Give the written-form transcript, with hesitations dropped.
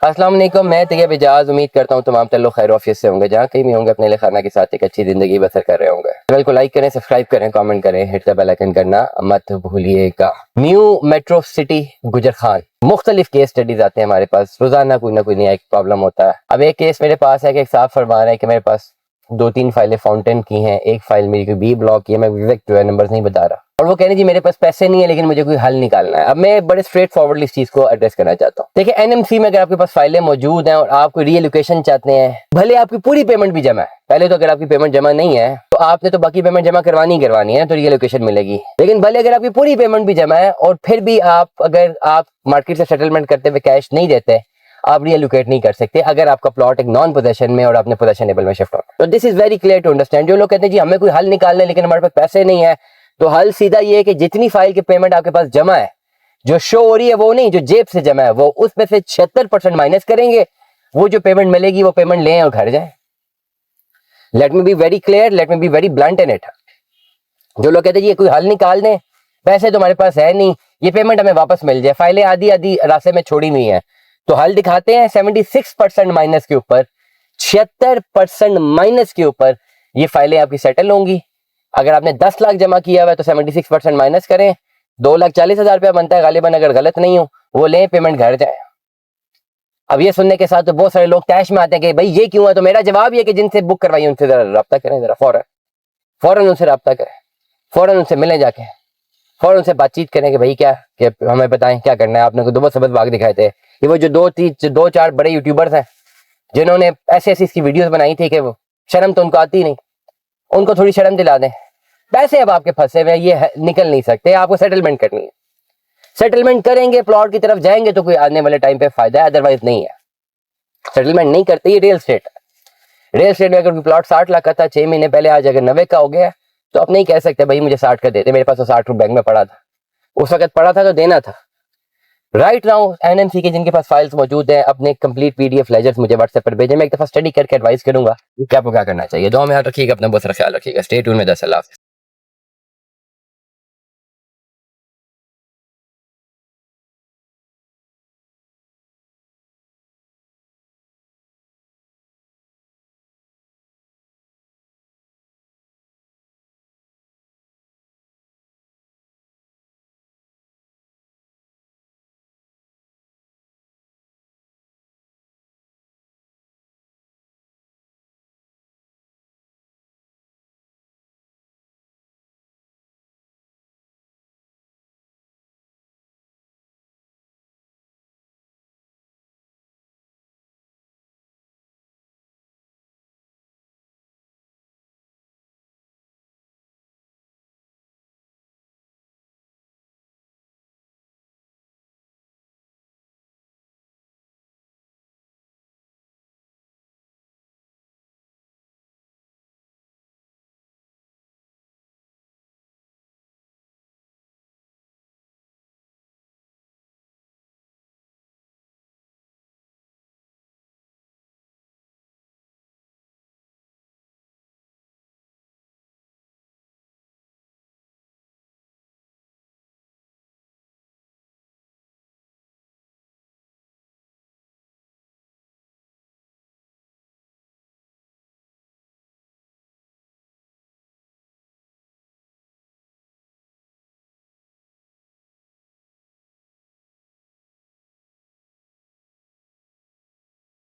अस्सलाम वालेकुम, मैं तैयब इजाज। उम्मीद करता हूँ तमाम लोग खैर ऑफिस से होंगे, जहाँ कहीं भी होंगे अपने लिए खाना के साथ एक अच्छी जिंदगी बसर कर रहे होंगे। चैनल को लाइक करें, सब्सक्राइब करें, कमेंट करें, हिट द बेल आइकन करना मत भूलिएगा। न्यू मेट्रो सिटी गुजर खान, मुख्तलिफ केस स्टडीज आते हैं हमारे पास, रोजाना कोई ना कोई नया एक प्रॉब्लम होता है। अब एक केस मेरे पास है कि एक साहब फरमा रहे हैं कि मेरे पास 2-3 फाइलें फाउंटेन की हैं, एक फाइल मेरी बी ब्लॉक की है, मैं एग्जैक्ट नंबर नहीं बता रहा, और वो कह रहे जी मेरे पास पैसे नहीं है लेकिन मुझे कोई हल निकालना है। अब मैं बड़े स्ट्रेट फॉरवर्डली इस चीज को एड्रेस करना चाहता हूँ। देखिए, एनएमसी में अगर आपके पास फाइलें मौजूद हैं और आप कोई रीएलोकेशन चाहते हैं, भले आपकी पूरी पेमेंट भी जमा है, पहले तो अगर आपकी पेमेंट जमा नहीं है तो आपने तो बाकी पेमेंट जमा करवानी है, तो रीएलोकेशन मिलेगी। लेकिन भले अगर आपकी पूरी पेमेंट भी जमा है और फिर भी अगर आप मार्केट से सेटलमेंट करते हुए कैश नहीं देते, आप रीएलोकेट नहीं कर सकते अगर आपका प्लॉट एक नॉन पोजेशन में और आपने पोजेशनेबल में शिफ्ट होना। तो this is very clear to understand. जो लोग कहते हैं जी हमें कोई हल निकालना है लेकिन हमारे पास पैसे नहीं है, तो हल सीधा ये है कि जितनी फाइल की पेमेंट आपके पास जमा है, जो शो हो रही है वो नहीं, जो जेब से जमा है, वो उसमें से 76% माइनस करेंगे, वो जो पेमेंट मिलेगी वो पेमेंट लें और घर जाएं। Let me be very clear, let me be very blunt in it. जो लोग कहते हैं ये कोई हल निकाल दें, पैसे तो हमारे पास है नहीं, ये पेमेंट हमें वापस मिल जाए, फाइलें आधी आधी रास्ते में छोड़ी हुई है, तो हल दिखाते हैं 76% माइनस के ऊपर, 76% माइनस के ऊपर ये फाइलें आपकी सेटल होंगी। अगर आपने 10 लाख जमा किया हुआ है तो 76% माइनस करें, 2,40,000 रुपया बनता है गालिबन, अगर गलत नहीं हो, वो लें, पेमेंट घर जाए। अब ये सुनने के साथ तो बहुत सारे लोग तैश में आते हैं कि भाई ये क्यों है, तो मेरा जवाब ये कि जिनसे बुक करवाइए उनसे जरा रब्ता करें, जरा फौरन उनसे रब्ता करें, फौरन उनसे मिलें, जाके फौरन उनसे बातचीत करें कि भाई क्या कि हमें बताएं क्या करना है। आपने को दो सबक भाग दिखाए थे, ये वो जो 2-4 बड़े यूट्यूबर्स हैं जिन्होंने ऐसे इसकी वीडियोस बनाई थी कि वो शर्म तो उनको आती नहीं, उनको थोड़ी शर्म दिला दें। पैसे अब आपके फंसे हुए हैं, ये निकल नहीं सकते, आपको सेटलमेंट करनी है। सेटलमेंट करेंगे, प्लॉट की तरफ जाएंगे तो कोई आने वाले टाइम पे फायदा है, अदरवाइज नहीं है। सेटलमेंट नहीं करते, ये रियल स्टेट है। रियल स्टेट में अगर कोई प्लॉट 60 लाख का था 6 महीने पहले, आज अगर 90 का हो गया तो आप नहीं कह सकते भाई मुझे 60 का देते, मेरे पास तो 60 बैंक में पड़ा था, उस वक्त पड़ा था तो देना था। राइट नाउ एनएमसी के जिनके पास फाइल्स मौजूद हैं, अपने कंप्लीट पीडीएफ लेजर्स मुझे व्हाट्सएप पर भेजें, मैं एक दफा स्टडी करके एडवाइस करूंगा कि आपको क्या करना चाहिए। दुआ में याद रखिएगा, अपना बहुत सारा ख्याल रखिएगा। स्टे ट्यून में। 10 अल्लाह हाफ़िज़।